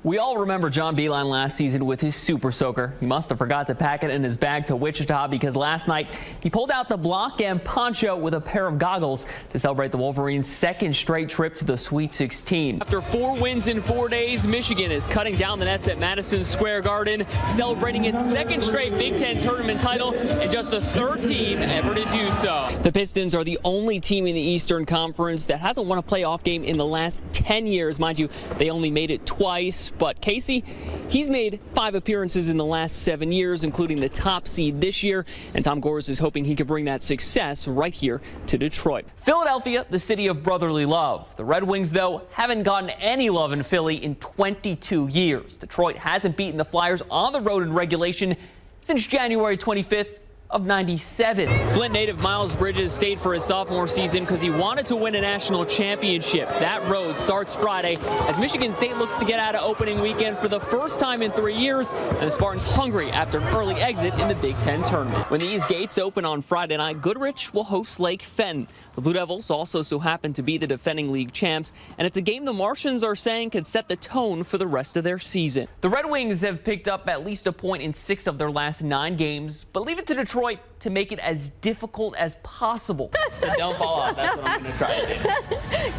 We all remember John Beilein last season with his Super Soaker. He must have forgot to pack it in his bag to Wichita because last night he pulled out the block and poncho with a pair of goggles to celebrate the Wolverines' second straight trip to the Sweet 16. After 4 wins in 4 days, Michigan is cutting down the nets at Madison Square Garden, celebrating its second straight Big Ten tournament title and just the third team ever to do so. The Pistons are the only team in the Eastern Conference that hasn't won a playoff game in the last 10 years. Mind you, they only made it twice. But Casey, he's made 5 appearances in the last 7 years, including the top seed this year. And Tom Gores is hoping he can bring that success right here to Detroit. Philadelphia, the city of brotherly love. The Red Wings, though, haven't gotten any love in Philly in 22 years. Detroit hasn't beaten the Flyers on the road in regulation since January 25th. Of 97. Flint native Miles Bridges stayed for his sophomore season because he wanted to win a national championship. That road starts Friday as Michigan State looks to get out of opening weekend for the first time in 3 years, and the Spartans hungry after an early exit in the Big Ten tournament. When these gates open on Friday night, Goodrich will host Lake Fenton. The Blue Devils also so happen to be the defending league champs, and it's a game the Martians are saying could set the tone for the rest of their season. The Red Wings have picked up at least a point in 6 of their last 9 games, but leave it to Detroit to make it as difficult as possible. So don't fall off. That's what I'm going to try to do.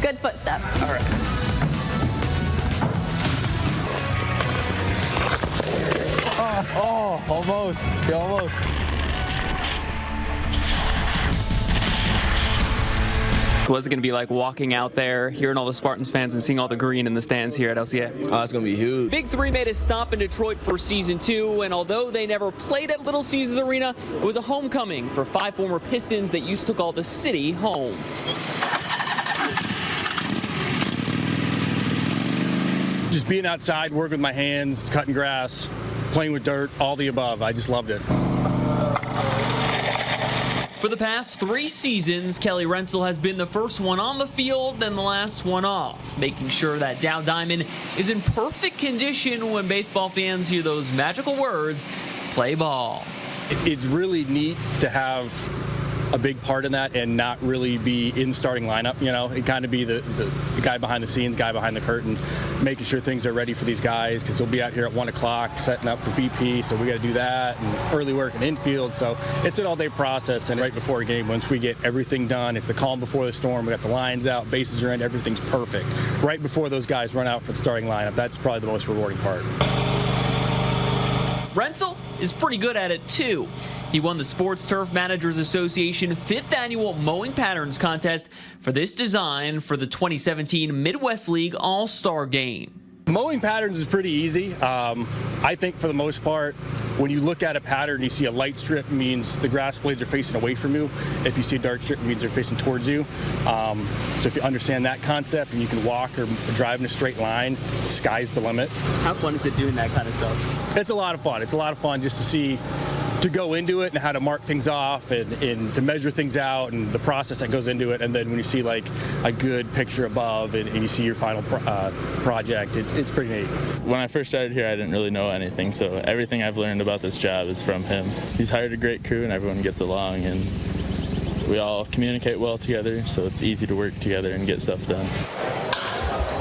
Good footstep. All right. Oh, almost. Almost. What's it going to be like walking out there, hearing all the Spartans fans and seeing all the green in the stands here at LCA? Oh, it's going to be huge. Big Three made a stop in Detroit for season 2, and although they never played at Little Caesars Arena, it was a homecoming for 5 former Pistons that used to call the city home. Just being outside, working with my hands, cutting grass, playing with dirt, all the above. I just loved it. For the past 3 seasons, Kelly Rentzel has been the first one on the field and the last one off, making sure that Dow Diamond is in perfect condition when baseball fans hear those magical words, play ball. It's really neat to have a big part in that and not really be in starting lineup, you know, and kind of be the guy behind the scenes, guy behind the curtain, making sure things are ready for these guys because they'll be out here at 1 o'clock setting up for BP, so we got to do that, and early work in infield, so it's an all-day process. And right before a game, once we get everything done, it's the calm before the storm, we got the lines out, bases are in, everything's perfect. Right before those guys run out for the starting lineup, that's probably the most rewarding part. Rentzel is pretty good at it too. He won the Sports Turf Managers Association 5th annual Mowing Patterns contest for this design for the 2017 Midwest League All-Star Game. Mowing patterns is pretty easy. I think for the most part, when you look at a pattern, you see a light strip means the grass blades are facing away from you. If you see a dark strip, it means they're facing towards you. So if you understand that concept and you can walk or drive in a straight line, sky's the limit. How fun is it doing that kind of stuff? It's a lot of fun. It's a lot of fun just to see, to go into it and how to mark things off and to measure things out and the process that goes into it. And then when you see like a good picture above and you see your final project, it's pretty neat. When I first started here, I didn't really know anything, so everything I've learned about this job is from him. He's hired a great crew and everyone gets along, and we all communicate well together, so it's easy to work together and get stuff done.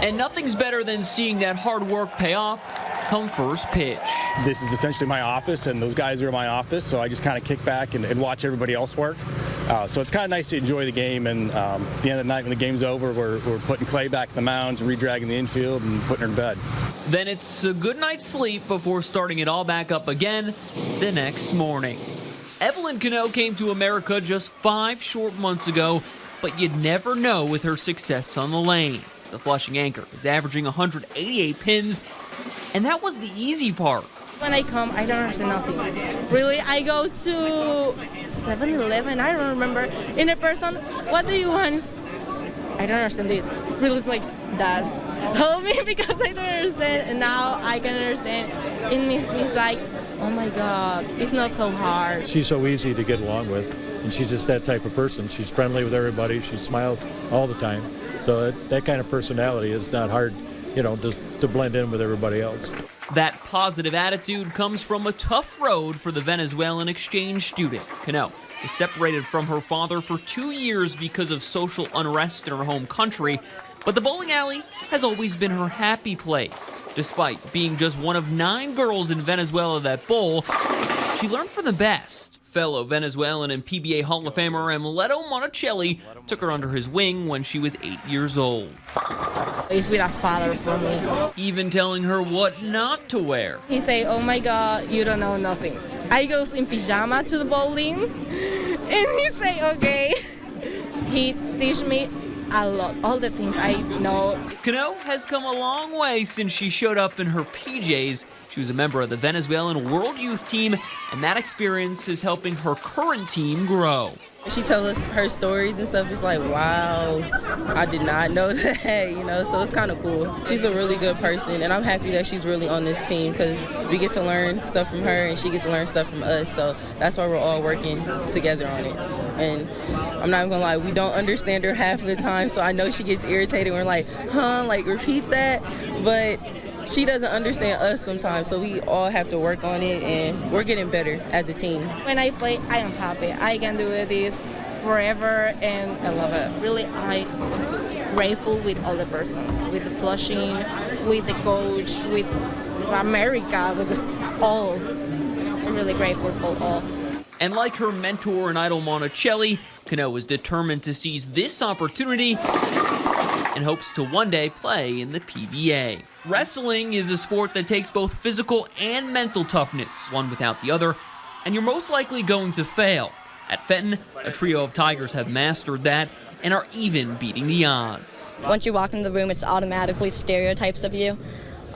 And nothing's better than seeing that hard work pay off come first pitch. This is essentially my office, and those guys are in my office, so I just kind of kick back and watch everybody else work. So it's kind of nice to enjoy the game, and at the end of the night when the game's over, we're putting clay back in the mounds, redragging the infield, and putting her in bed. Then it's a good night's sleep before starting it all back up again the next morning. Evelyn Cano came to America just 5 short months ago, but you'd never know with her success on the lanes. The Flushing anchor is averaging 188 pins, and that was the easy part. When I come, I don't understand nothing. Really, I go to 7-Eleven, I don't remember. In a person, what do you want? I don't understand this. Really, it's like, Dad, help me because I don't understand. And now I can understand. It means like, oh my God, it's not so hard. She's so easy to get along with, and she's just that type of person. She's friendly with everybody. She smiles all the time. So that kind of personality is not hard, you know, to blend in with everybody else. That positive attitude comes from a tough road for the Venezuelan exchange student. Cano was separated from her father for 2 years because of social unrest in her home country, But the bowling alley has always been her happy place. Despite being just one of 9 girls in Venezuela that bowl, she learned from the best. Fellow Venezuelan and PBA Hall of Famer Emileto Monticelli took her under his wing when she was 8 years old. He's been a father for me. Even telling her what not to wear. He say, "Oh my God, you don't know nothing." I goes in pajama to the bowling, and he say, "Okay." He teach me a lot, all the things I know. Cano has come a long way since she showed up in her PJs. She was a member of the Venezuelan World Youth Team, and that experience is helping her current team grow. She tells us her stories and stuff. It's like, wow, I did not know that, so it's kind of cool. She's a really good person, and I'm happy that she's really on this team because we get to learn stuff from her and she gets to learn stuff from us. So that's why we're all working together on it. And I'm not even gonna lie, we don't understand her half of the time, so I know she gets irritated. We're like, repeat that. But she doesn't understand us sometimes, so we all have to work on it, and we're getting better as a team. When I play, I am happy. I can do this forever, and I love it. Really, I'm grateful with all the persons, with the Flushing, with the coach, with America, with all. I'm really grateful for all. And like her mentor and idol Monticelli, Cano is determined to seize this opportunity and hopes to one day play in the PBA. Wrestling is a sport that takes both physical and mental toughness, one without the other, and you're most likely going to fail. At Fenton, a trio of Tigers have mastered that and are even beating the odds. Once you walk into the room, it's automatically stereotypes of you,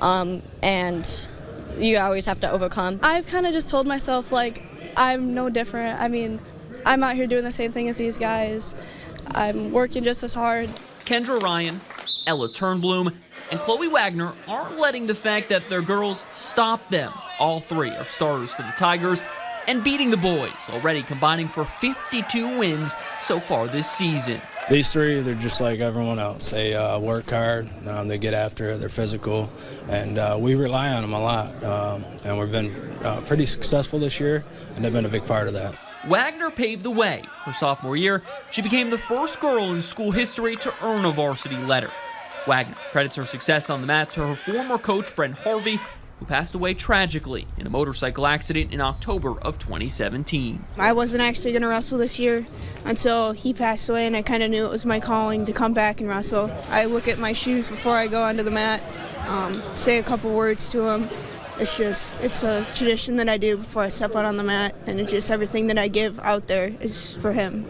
and you always have to overcome. I've kind of just told myself, I'm no different. I mean, I'm out here doing the same thing as these guys. I'm working just as hard. Kendra Ryan, Ella Turnbloom, and Chloe Wagner aren't letting the fact that their girls stop them. All 3 are starters for the Tigers and beating the boys, already combining for 52 wins so far this season. These 3, they're just like everyone else. They work hard, they get after it, they're physical, and we rely on them a lot. And we've been pretty successful this year, and they've been a big part of that. Wagner paved the way. Her sophomore year, she became the first girl in school history to earn a varsity letter. Wagner credits her success on the mat to her former coach, Brent Harvey, who passed away tragically in a motorcycle accident in October of 2017. I wasn't actually going to wrestle this year until he passed away, and I kind of knew it was my calling to come back and wrestle. I look at my shoes before I go onto the mat, say a couple words to him. It's a tradition that I do before I step out on the mat, and it's just everything that I give out there is for him.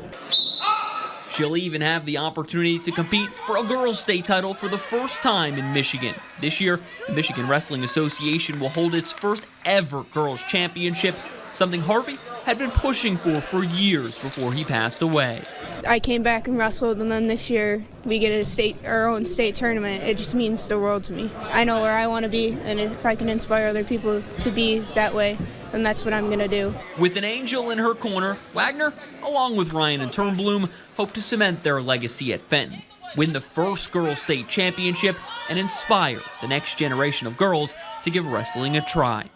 She'll even have the opportunity to compete for a girls' state title for the first time in Michigan. This year, the Michigan Wrestling Association will hold its first ever girls' championship, something Harvey had been pushing for years before he passed away. I came back and wrestled, and then this year we get our own state tournament. It just means the world to me. I know where I want to be, and if I can inspire other people to be that way, then that's what I'm going to do. With an angel in her corner, Wagner, along with Ryan and Turnbloom, hope to cement their legacy at Fenton, win the first girls' state championship, and inspire the next generation of girls to give wrestling a try.